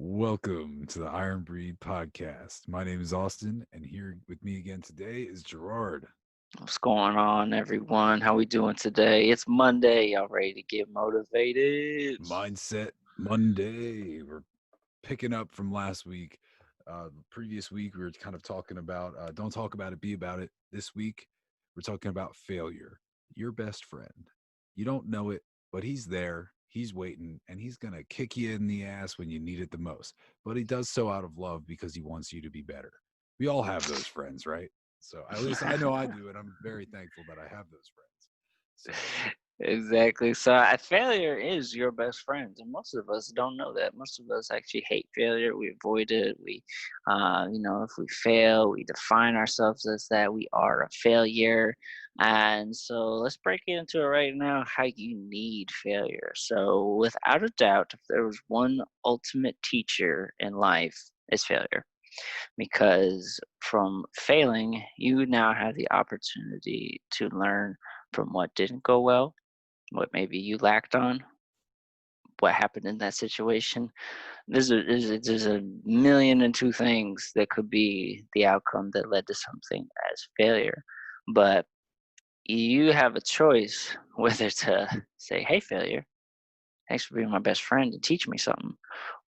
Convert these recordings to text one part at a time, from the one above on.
Welcome to the Iron Breed podcast. My name is Austin, and here with me again today is Gerard. What's going on, everyone? How we doing today? It's Monday. Y'all ready to get motivated? Mindset Monday. We're picking up from last week. Previous week, we were kind of talking about don't talk about it, be about it. This week, we're talking about failure. Your best friend. You don't know it, but he's there. He's waiting, and he's going to kick you in the ass when you need it the most. But he does so out of love because he wants you to be better. We all have those friends, right? So at least I know I do, and I'm very thankful that I have those friends. So Exactly. So, failure is your best friend, and most of us don't know that. Most of us actually hate failure. We avoid it. If we fail, we define ourselves as that. We are a failure, and so let's break into it right now. How you need failure. So, without a doubt, if there was one ultimate teacher in life, it's failure. Because from failing, you now have the opportunity to learn from what didn't go well, what maybe you lacked on, what happened in that situation. There's a million and two things that could be the outcome that led to something as failure. But you have a choice whether to say, hey, failure, thanks for being my best friend and teach me something,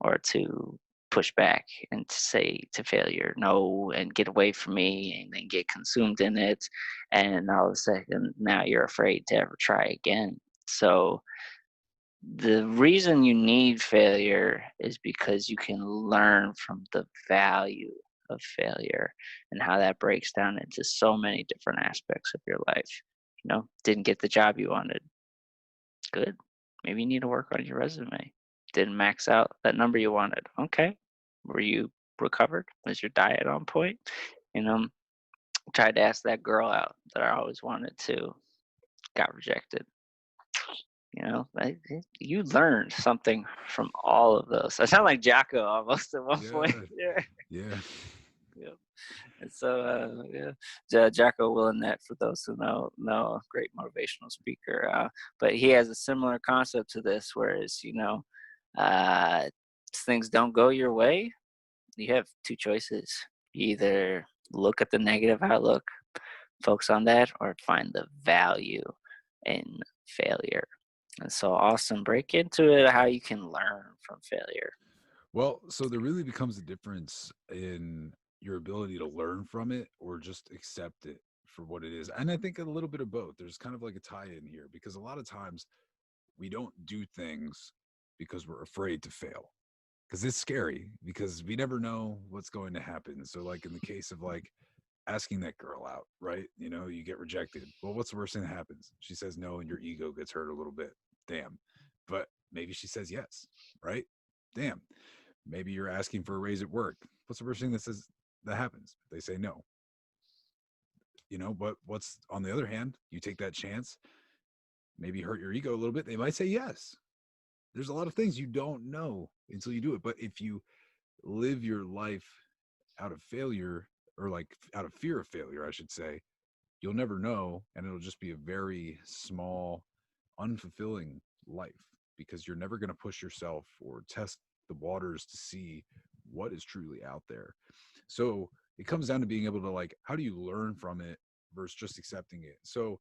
or to push back and to say to failure no and get away from me and then get consumed in it, and all of a sudden now you're afraid to ever try again. So the reason you need failure is because you can learn from the value of failure and how that breaks down into so many different aspects of your life. Didn't get the job you wanted. Good. Maybe you need to work on your resume. Didn't max out that number you wanted. Okay. Were you recovered? Was your diet on point? You know, tried to ask that girl out that I always wanted to. Got rejected. You learned something from all of those. I sound like Jocko almost at one point. yeah, Yeah. yeah. Yeah. And so, yeah, Jocko Willennette, for those who know, great motivational speaker. But he has a similar concept to this, whereas uh, things don't go your way, you have two choices. You either look at the negative outlook, focus on that, or find the value in failure. And so, awesome. Break into it how you can learn from failure. Well, so there really becomes a difference in your ability to learn from it or just accept it for what it is. And I think a little bit of both. There's kind of like a tie in here because a lot of times we don't do things because we're afraid to fail. Because it's scary because we never know what's going to happen. So, like in the case of like asking that girl out, right? You know, you get rejected. Well, what's the worst thing that happens? She says no and your ego gets hurt a little bit. Damn. But maybe she says yes, right? Damn. Maybe you're asking for a raise at work. What's the worst thing that happens? They say no. You know, but what's on the other hand, you take that chance, maybe hurt your ego a little bit. They might say yes. There's a lot of things you don't know until you do it. But if you live your life out of failure or like out of fear of failure, I should say, you'll never know. And it'll just be a very small, unfulfilling life because you're never going to push yourself or test the waters to see what is truly out there. So it comes down to being able to like, how do you learn from it versus just accepting it? So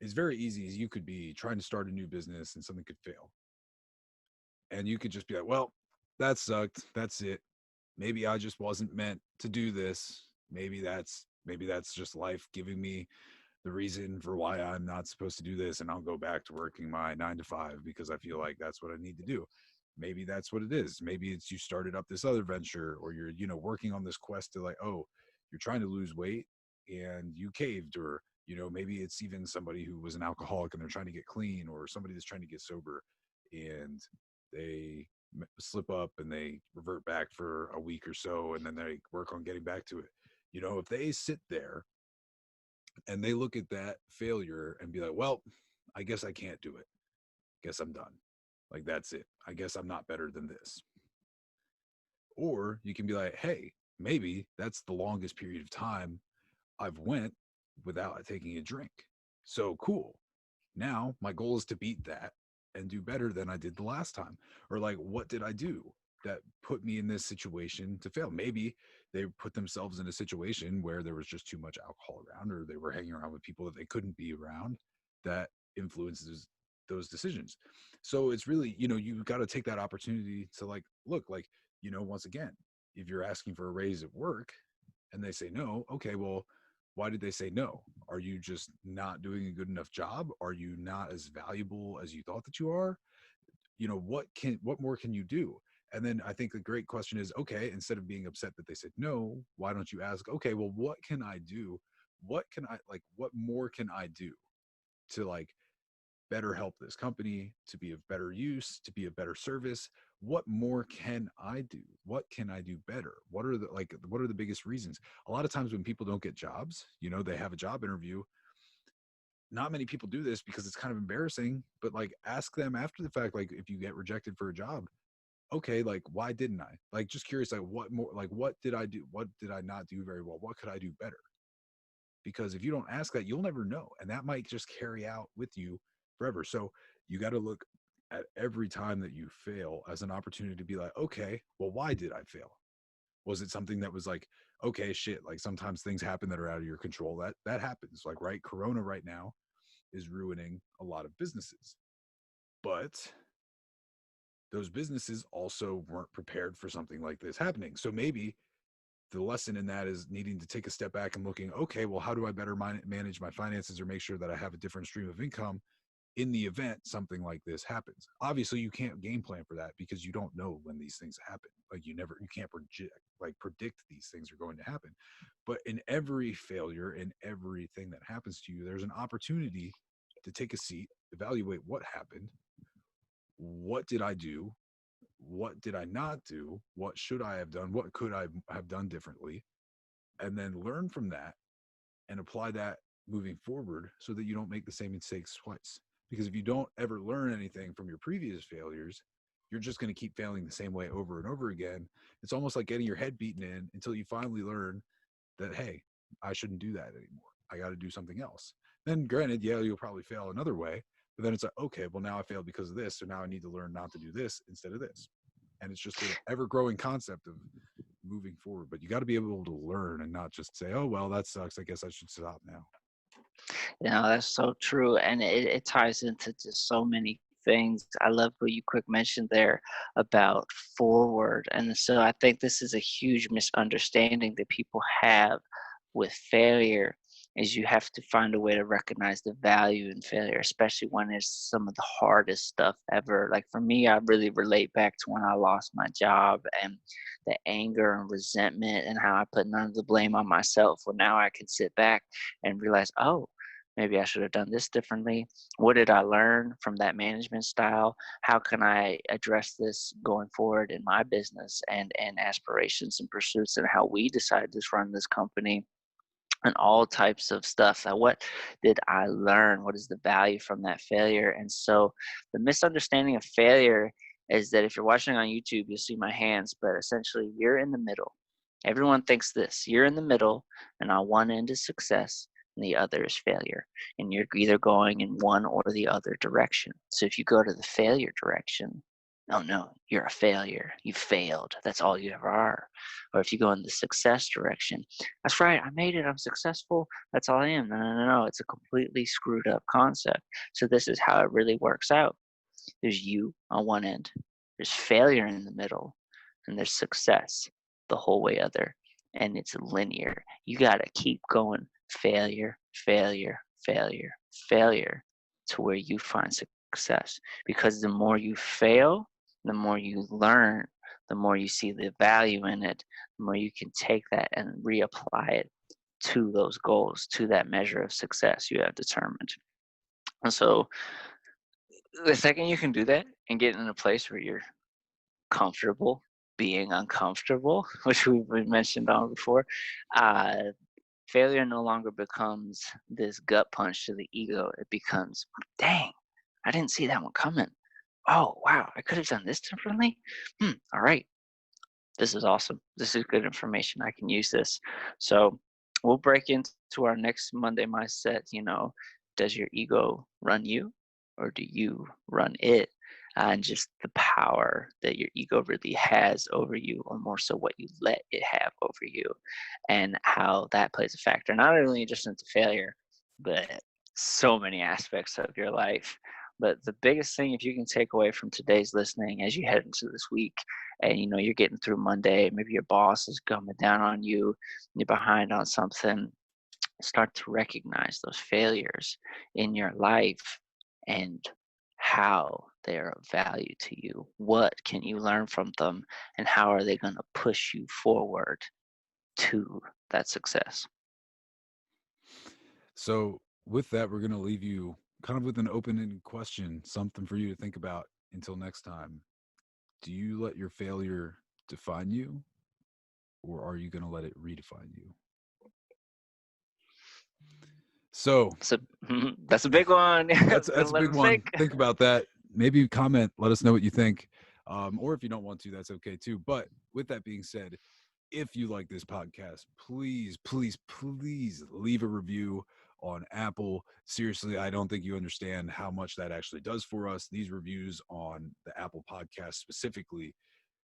it's very easy as you could be trying to start a new business and something could fail. And you could just be like, well, that sucked. That's it. Maybe I just wasn't meant to do this. Maybe that's just life giving me the reason for why I'm not supposed to do this, and I'll go back to working my 9 to 5 because I feel like that's what I need to do. Maybe that's what it is. Maybe it's you started up this other venture, or you're working on this quest to like, oh, you're trying to lose weight and you caved, or maybe it's even somebody who was an alcoholic and they're trying to get clean, or somebody that's trying to get sober and they slip up and they revert back for a week or so and then they work on getting back to it. If they sit there and they look at that failure and be like, well, I guess I can't do it. Guess I'm done. Like, that's it. I guess I'm not better than this. Or you can be like, hey, maybe that's the longest period of time I've went without taking a drink. So cool. Now my goal is to beat that and do better than I did the last time. Or like, what did I do? that put me in this situation to fail. Maybe they put themselves in a situation where there was just too much alcohol around, or they were hanging around with people that they couldn't be around, that influences those decisions. So it's really, you got to take that opportunity to like, look, like, once again, if you're asking for a raise at work and they say no, okay, well, why did they say no? Are you just not doing a good enough job? Are you not as valuable as you thought that you are? What more can you do? And then I think the great question is, okay, instead of being upset that they said no, why don't you ask, okay, well, what can I do? What more can I do to like better help this company, to be of better use, to be a better service? What more can I do? What can I do better? What are the biggest reasons? A lot of times when people don't get jobs, they have a job interview. Not many people do this because it's kind of embarrassing, but like ask them after the fact, like if you get rejected for a job, okay, like why didn't I? Like just curious, like what more, like what did I do? What did I not do very well? What could I do better? Because if you don't ask that, you'll never know. And that might just carry out with you forever. So you got to look at every time that you fail as an opportunity to be like, okay, well, why did I fail? Was it something that was like, okay, shit, like sometimes things happen that are out of your control. That happens. Like, right, Corona right now is ruining a lot of businesses. But those businesses also weren't prepared for something like this happening. So maybe the lesson in that is needing to take a step back and looking, okay, well, how do I better manage my finances or make sure that I have a different stream of income in the event something like this happens? Obviously, you can't game plan for that because you don't know when these things happen. Like you can't predict these things are going to happen. But in every failure, in everything that happens to you, there's an opportunity to take a seat, evaluate what happened, what did I do, what did I not do, what should I have done, what could I have done differently, and then learn from that and apply that moving forward so that you don't make the same mistakes twice. Because if you don't ever learn anything from your previous failures, you're just going to keep failing the same way over and over again. It's almost like getting your head beaten in until you finally learn that, hey, I shouldn't do that anymore. I got to do something else. Then, granted, yeah, you'll probably fail another way, but then it's like, okay, well, now I failed because of this. So now I need to learn not to do this instead of this. And it's just an ever growing concept of moving forward. But you got to be able to learn and not just say, oh, well, that sucks. I guess I should stop now. That's so true. And it ties into just so many things. I love what you quick mentioned there about forward. And so I think this is a huge misunderstanding that people have with failure is you have to find a way to recognize the value in failure, especially when it's some of the hardest stuff ever. Like for me, I really relate back to when I lost my job and the anger and resentment and how I put none of the blame on myself. Well, now I can sit back and realize, oh, maybe I should have done this differently. What did I learn from that management style? How can I address this going forward in my business and aspirations and pursuits and how we decide to run this company and all types of stuff. What did I learn? What is the value from that failure? And so the misunderstanding of failure is that if you're watching on YouTube, you'll see my hands, but essentially you're in the middle. Everyone thinks this. You're in the middle, and on one end is success, and the other is failure. And you're either going in one or the other direction. So if you go to the failure direction, oh no, you're a failure. You failed. That's all you ever are. Or if you go in the success direction, that's right, I made it. I'm successful. That's all I am. No, no, no, no. It's a completely screwed up concept. So this is how it really works out. There's you on one end, there's failure in the middle, and there's success the whole way other. And it's linear. You got to keep going failure, failure, failure, failure to where you find success. Because the more you fail, the more you learn, the more you see the value in it, the more you can take that and reapply it to those goals, to that measure of success you have determined. And so the second you can do that and get in a place where you're comfortable being uncomfortable, which we mentioned on before, uh, failure no longer becomes this gut punch to the ego. It becomes, dang, I didn't see that one coming. Oh, wow, I could have done this differently. All right, this is awesome. This is good information. I can use this. So we'll break into our next Monday mindset. Does your ego run you or do you run it? and just the power that your ego really has over you, or more so what you let it have over you, and how that plays a factor, not only just into failure, but so many aspects of your life. But the biggest thing, if you can take away from today's listening as you head into this week, and you're getting through Monday, maybe your boss is coming down on you, you're behind on something, start to recognize those failures in your life and how they are of value to you. What can you learn from them, and how are they going to push you forward to that success? So, with that, we're going to leave you kind of with an open-ended question, something for you to think about until next time. Do you let your failure define you, or are you going to let it redefine you? So, So that's a big one. that's Gonna a let big them one. think. Think about that. Maybe comment, let us know what you think. Or if you don't want to, that's okay too. But with that being said, if you like this podcast, please, please, please leave a review on Apple. Seriously, I don't think you understand how much that actually does for us. These reviews on the Apple podcast specifically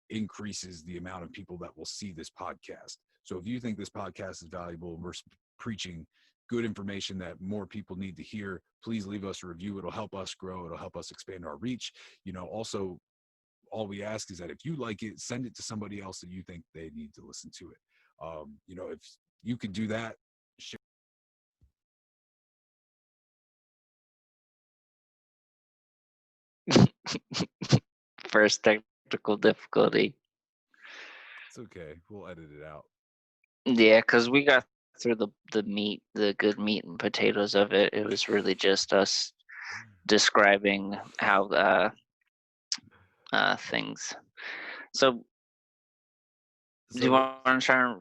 increases the amount of people that will see this podcast. So if you think this podcast is valuable, we're preaching good information that more people need to hear, please leave us a review. It'll help us grow. It'll help us expand our reach. Also, all we ask is that if you like it, send it to somebody else that you think they need to listen to it. If you could do that, share. First technical difficulty. It's okay. We'll edit it out. Yeah, because we got through the meat, the good meat and potatoes of it. It was really just us describing how things. So, do you So want to try and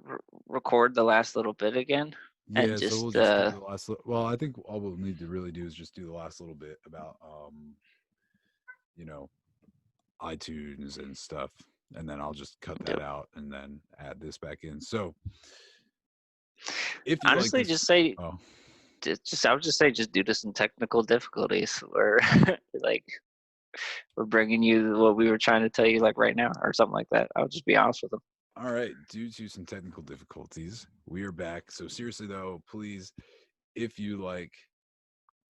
record the last little bit again, and yeah, so we'll just just do the last. Well, I think all we'll need to really do is just do the last little bit about you know, iTunes and stuff, and then I'll just cut that do- out and then add this back in. So if you like honestly this, just say, oh, just I would just say, just due to some technical difficulties, or like we're bringing you what we were trying to tell you like right now, or something like that. I would just be honest with them. all right. Due to some technical difficulties, we are back. So seriously though, please, if you like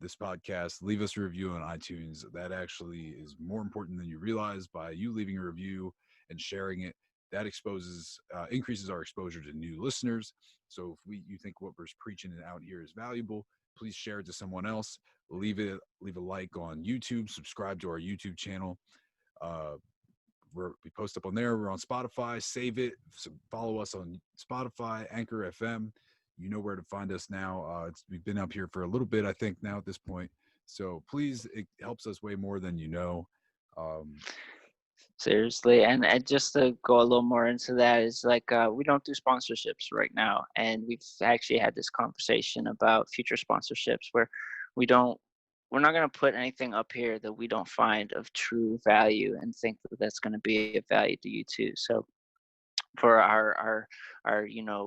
this podcast, leave us a review on iTunes. That actually is more important than you realize. By you leaving a review and sharing it, that increases our exposure to new listeners. So if you think what we're preaching out here is valuable, please share it to someone else. Leave a like on YouTube, subscribe to our YouTube channel. Uh, we post up on there. We're on Spotify. Save it. Follow us on Spotify, Anchor FM. You know where to find us now. We've been up here for a little bit, I think, now at this point. So please, it helps us way more than you know. Um, Seriously, and just to go a little more into that is like we don't do sponsorships right now, and we've actually had this conversation about future sponsorships where we don't we're not going to put anything up here that we don't find of true value and think that that's going to be of value to you too. So for our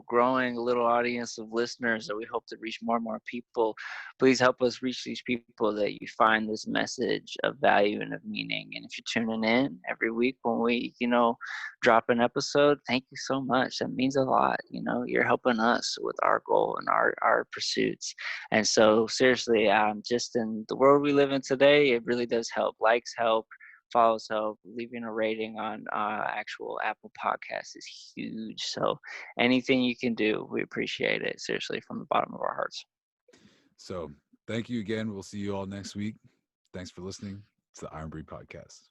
growing little audience of listeners that we hope to reach more and more people, please help us reach these people that you find this message of value and of meaning. And if you're tuning in every week when we drop an episode, thank you so much. That means a lot. You're helping us with our goal and our pursuits. And so seriously, just in the world we live in today, it really does help. Likes help, follows help. Leaving a rating on actual Apple Podcasts is huge. So anything you can do, we appreciate it. Seriously, from the bottom of our hearts. so thank you again. We'll see you all next week. Thanks for listening to the Iron Breed Podcast.